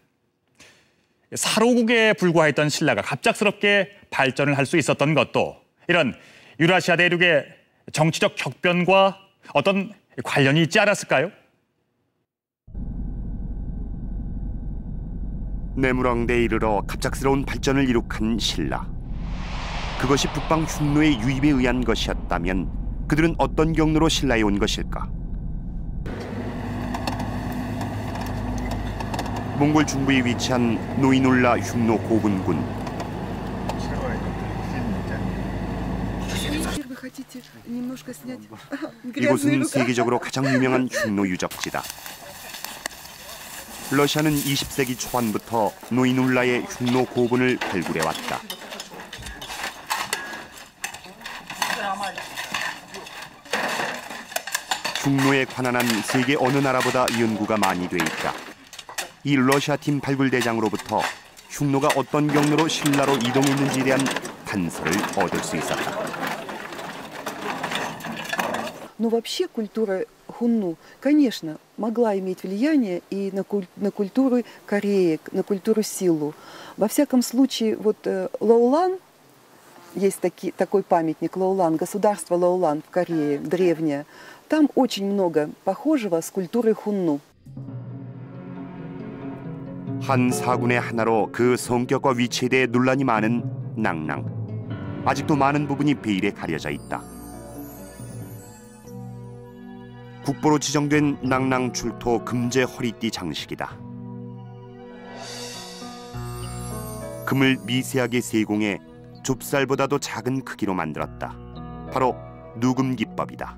사로국에 불과했던 신라가 갑작스럽게 발전을 할 수 있었던 것도 이런 유라시아 대륙의 정치적 격변과 어떤 관련이 있지 않았을까요? 내무랑대에 이르러 갑작스러운 발전을 이룩한 신라. 그것이 북방 흉노의 유입에 의한 것이었다면 그들은 어떤 경로로 신라에 온 것일까? 몽골 중부에 위치한 노이놀라 흉노 고분군. 이곳은 세계적으로 가장 유명한 흉노 유적지다. 러시아는 20세기 초반부터 노이놀라의 흉노 고분을 발굴해왔다. 흉노에 관한 한 세계 어느 나라보다 연구가 많이 돼 있다. 이 러시아 팀 발굴대장으로부터 흉노가 어떤 경로로 신라로 이동했는지에 대한 단서를 얻을 수 있었다. Но вообще культура хунну, конечно, могла иметь влияние и на культуру Кореи, на культуру Силу. Во всяком случае, вот Лаолан, есть такой памятник Лаолан, государство Лаолан в Корее, древнее. Там очень много похожего с культурой хунну. 한 사군의 하나로 그 성격과 위치에 대해 논란이 많은 낭랑. 아직도 많은 부분이 베일에 가려져 있다. 국보로 지정된 낭랑 출토 금제 허리띠 장식이다. 금을 미세하게 세공해 좁쌀보다도 작은 크기로 만들었다. 바로 누금 기법이다.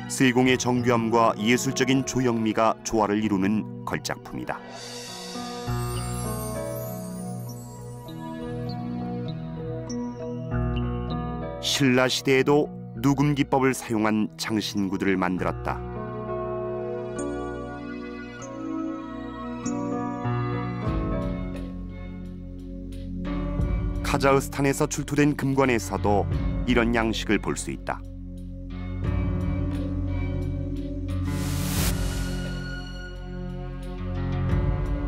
세공의 정교함과 예술적인 조형미가 조화를 이루는 걸작품이다. 신라 시대에도 누금 기법을 사용한 장신구들을 만들었다. 카자흐스탄에서 출토된 금관에서도 이런 양식을 볼 수 있다.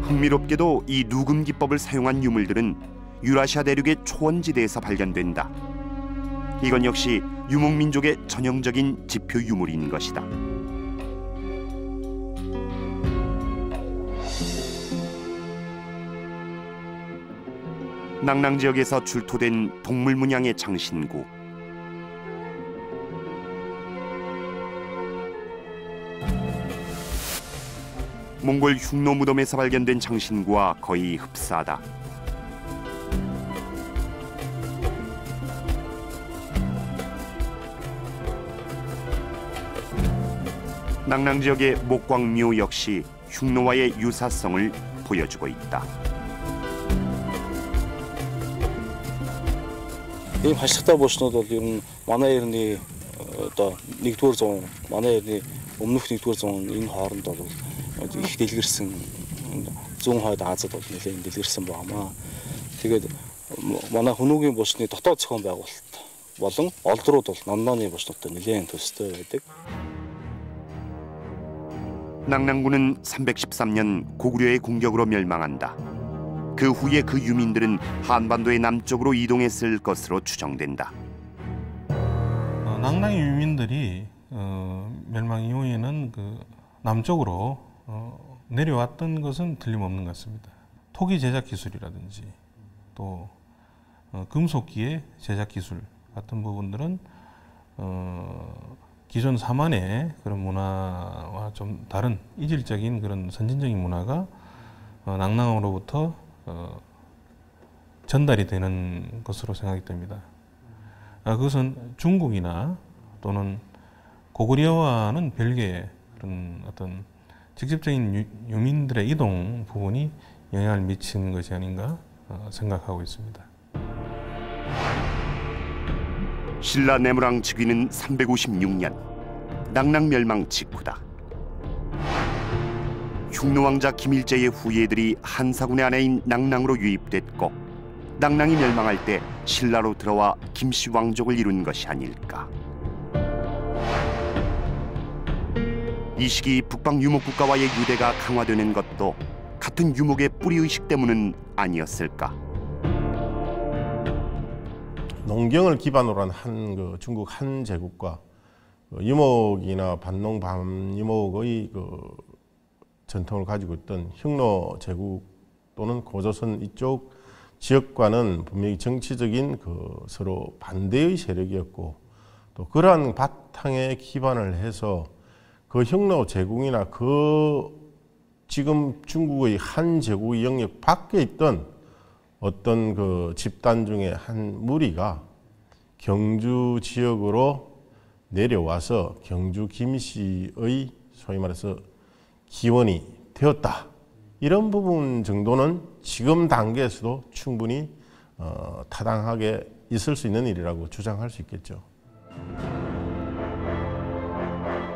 흥미롭게도 이 누금 기법을 사용한 유물들은 유라시아 대륙의 초원지대에서 발견된다. 이건 역시 유목민족의 전형적인 지표 유물인 것이다. 낭랑 지역에서 출토된 동물 문양의 장신구. 몽골 흉노 무덤에서 발견된 장신구와 거의 흡사하다. 낭랑 지역의 목광묘 역시 흉노와의 유사성을 보여주고 있다. ийм хашигтай буушнууд бол ер нь манай эртний одоо 1-р зуун манай өмнөх 1-р зуун энэ хооронд бол их дэлгэрсэн зүүн хойд Азад бол нэлээд дэлгэрсэн байна. Тэгээд манай Хүнүүгийн булчны дотоод зохион байгуулалт болон олдрууд бол намнооны булчнуудтай нэлээд төстэй байдаг. 낙랑군은 313년 고구려의 공격으로 멸망한다. 그 후에 그 유민들은 한반도의 남쪽으로 이동했을 것으로 추정된다. 낙랑의 유민들이 멸망 이후에는 그 남쪽으로 내려왔던 것은 틀림없는 것 같습니다. 토기 제작 기술이라든지 또 금속기의 제작 기술 같은 부분들은 기존 사만의 그런 문화와 좀 다른 이질적인 그런 선진적인 문화가 낙랑으로부터 전달이 되는 것으로 생각이 됩니다. 그것은 중국이나 또는 고구려와는 별개의 그런 어떤 직접적인 유민들의 이동 부분이 영향을 미치는 것이 아닌가 생각하고 있습니다. 신라 내무랑 즉위는 356년, 낙랑 멸망 직후다. 흉노왕자 김일제의 후예들이 한사군의 아내인 낙랑으로 유입됐고 낙랑이 멸망할 때 신라로 들어와 김씨 왕족을 이룬 것이 아닐까. 이 시기 북방 유목국가와의 유대가 강화되는 것도 같은 유목의 뿌리의식 때문은 아니었을까. 농경을 기반으로 한 중국 한 제국과 유목이나 반농 반유목의 전통을 가지고 있던 흉노 제국 또는 고조선 이쪽 지역과는 분명히 정치적인 서로 반대의 세력이었고 또 그러한 바탕에 기반을 해서 그 흉노 제국이나 지금 중국의 한 제국의 영역 밖에 있던 어떤 집단 중에 한 무리가 경주 지역으로 내려와서 경주 김씨의 소위 말해서 기원이 되었다. 이런 부분 정도는 지금 단계에서도 충분히 타당하게 있을 수 있는 일이라고 주장할 수 있겠죠.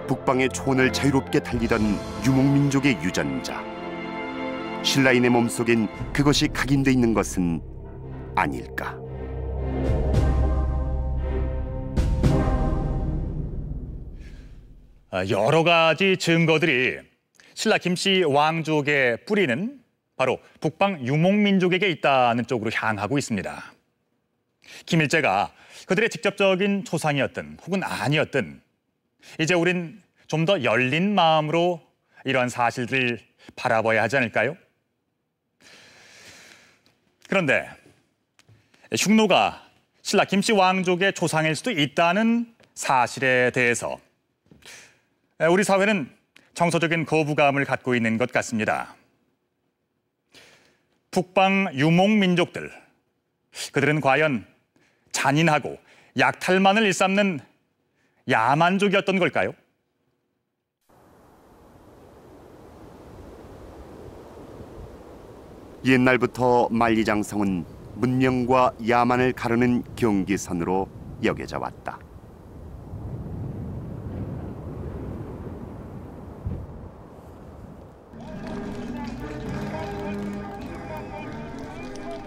북방의 초원을 자유롭게 달리던 유목민족의 유전자. 신라인의 몸속엔 그것이 각인돼 있는 것은 아닐까. 여러 가지 증거들이 신라 김씨 왕족의 뿌리는 바로 북방 유목민족에게 있다는 쪽으로 향하고 있습니다. 김일제가 그들의 직접적인 조상이었든 혹은 아니었든 이제 우린 좀 더 열린 마음으로 이러한 사실들을 바라봐야 하지 않을까요? 그런데 흉노가 신라 김씨 왕족의 조상일 수도 있다는 사실에 대해서 우리 사회는 정서적인 거부감을 갖고 있는 것 같습니다. 북방 유목민족들, 그들은 과연 잔인하고 약탈만을 일삼는 야만족이었던 걸까요? 옛날부터 만리장성은 문명과 야만을 가르는 경계선으로 여겨져 왔다.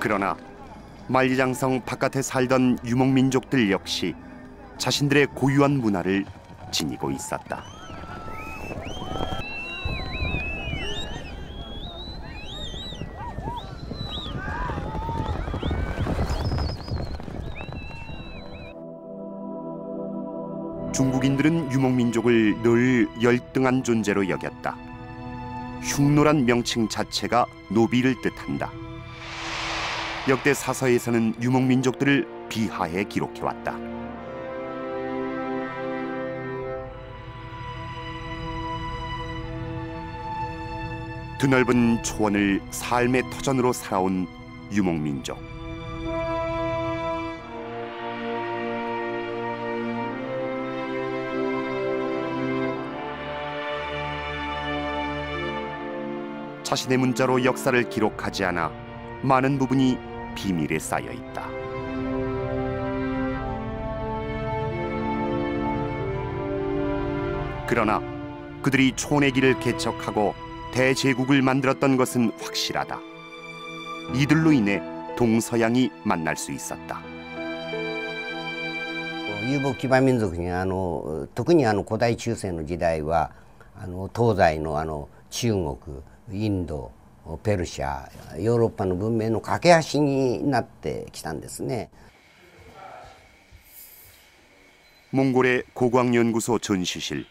그러나 만리장성 바깥에 살던 유목민족들 역시 자신들의 고유한 문화를 지니고 있었다. 중국인들은 유목민족을 늘 열등한 존재로 여겼다. 흉노란 명칭 자체가 노비를 뜻한다. 역대 사서에서는 유목민족들을 비하해 기록해왔다. 드넓은 초원을 삶의 터전으로 살아온 유목민족. 자신의 문자로 역사를 기록하지 않아 많은 부분이 비밀에 쌓여 있다. 그러나 그들이 촌의 개척하고 대제국을 만들었던 것은 확실하다. 이들로 인해 동서양이 만날 수 있었다. 유복 기반民族に特に古代中世の時代は東西の中国、インド、ペルシャ、ヨーロッパの文明の架け橋になってきたんですね。 몽골의 고광연구소 전시실.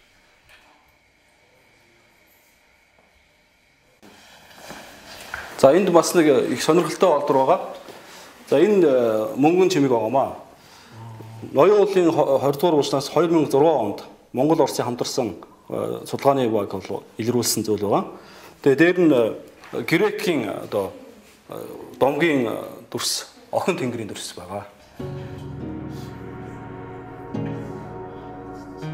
자, энд бас нэг их сонирхолтой олдор байгаа. За, энэ мөнгөн чимэг байгаамаа. Ноён уулын 20 дугаар улснаас 2006 онд Монгол Орсын хамтарсан судалгааны баг бол илрүүлсэн зүйл байгаа. Тэгээ дээр нь Грекийн одоо домгийн дүрс, охин тэнгэрийн дүрс байгаа.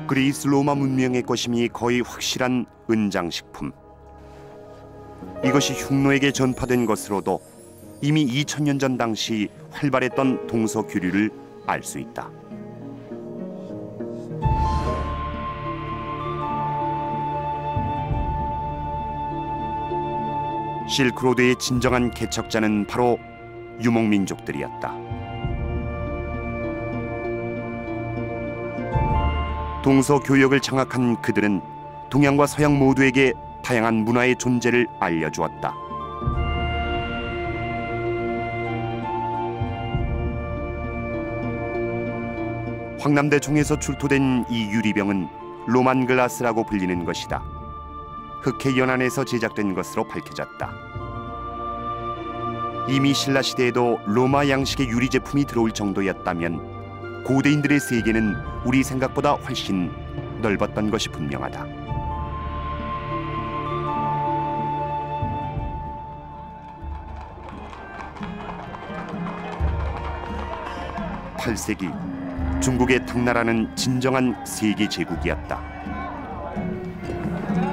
그리스 로마 문명의 것임이 거의 확실한 은장식품. 이것이 흉노에게 전파된 것으로도 이미 2000년 전 당시 활발했던 동서교류를 알 수 있다. 실크로드의 진정한 개척자는 바로 유목민족들이었다. 동서교역을 장악한 그들은 동양과 서양 모두에게 다양한 문화의 존재를 알려주었다. 황남대총에서 출토된 이 유리병은 로만글라스라고 불리는 것이다. 흑해 연안에서 제작된 것으로 밝혀졌다. 이미 신라 시대에도 로마 양식의 유리 제품이 들어올 정도였다면 고대인들의 세계는 우리 생각보다 훨씬 넓었던 것이 분명하다. 8세기 중국의 당나라는 진정한 세계 제국이었다.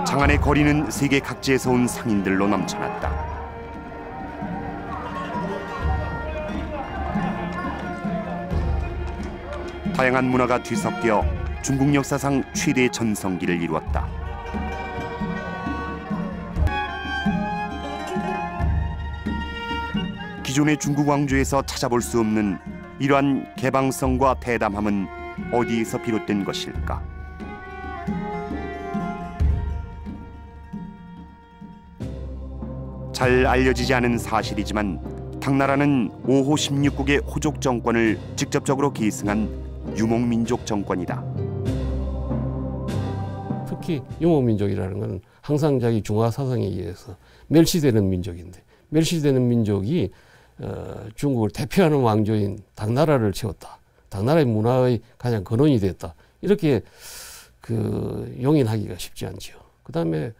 장안의 거리는 세계 각지에서 온 상인들로 넘쳐났다. 다양한 문화가 뒤섞여 중국 역사상 최대의 전성기를 이루었다. 기존의 중국 왕조에서 찾아볼 수 없는 이러한 개방성과 대담함은 어디에서 비롯된 것일까? 잘 알려지지 않은 사실이지만 당나라는 5호 16국의 호족 정권을 직접적으로 계승한 유목민족 정권이다. 특히 유목민족이라는 건 항상 자기 중화 사상에 의해서 멸시되는 민족인데, 멸시되는 민족이 중국을 대표하는 왕조인 당나라를 채웠다. 당나라의 문화의 가장 근원이 됐다. 이렇게 용인하기가 쉽지 않죠. 그 다음에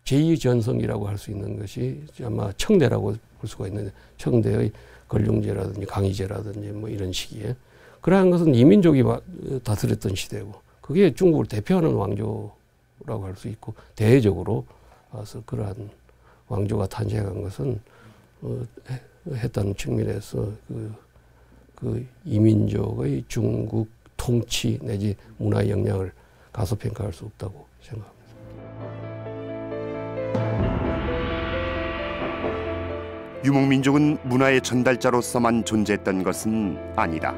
제2의 전성기라고 할 수 있는 것이 아마 청대라고 볼 수가 있는데, 청대의 걸륭제라든지 강희제라든지 뭐 이런 시기에 그러한 것은 이민족이 다스렸던 시대고, 그게 중국을 대표하는 왕조라고 할 수 있고, 대외적으로 와서 그러한 왕조가 탄생한 것은 했다는 측면에서 그 이민족의 중국 통치 내지 문화 영향을 가소평가할 수 없다고 생각합니다. 유목민족은 문화의 전달자로서만 존재했던 것은 아니다.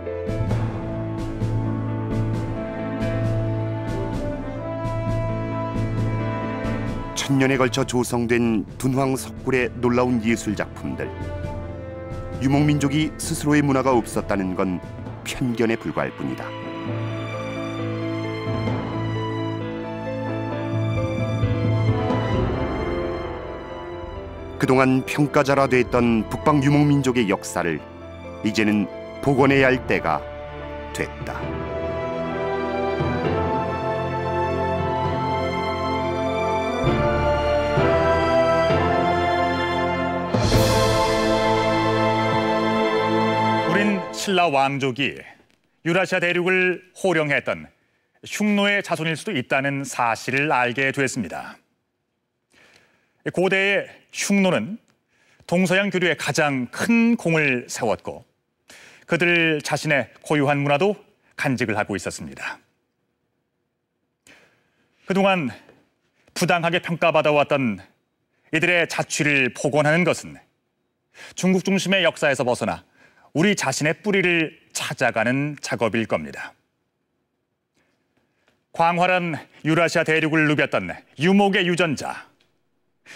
천년에 걸쳐 조성된 둔황 석굴의 놀라운 예술 작품들. 유목민족이 스스로의 문화가 없었다는 건 편견에 불과할 뿐이다. 그동안 평가자라 됐던 북방 유목민족의 역사를 이제는 복원해야 할 때가 됐다. 우린 신라 왕족이 유라시아 대륙을 호령했던 흉노의 자손일 수도 있다는 사실을 알게 됐습니다. 고대의 흉노는 동서양 교류에 가장 큰 공을 세웠고, 그들 자신의 고유한 문화도 간직을 하고 있었습니다. 그동안 부당하게 평가받아왔던 이들의 자취를 복원하는 것은 중국 중심의 역사에서 벗어나 우리 자신의 뿌리를 찾아가는 작업일 겁니다. 광활한 유라시아 대륙을 누볐던 유목의 유전자,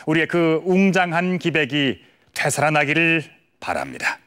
우리의 그 웅장한 기백이 되살아나기를 바랍니다.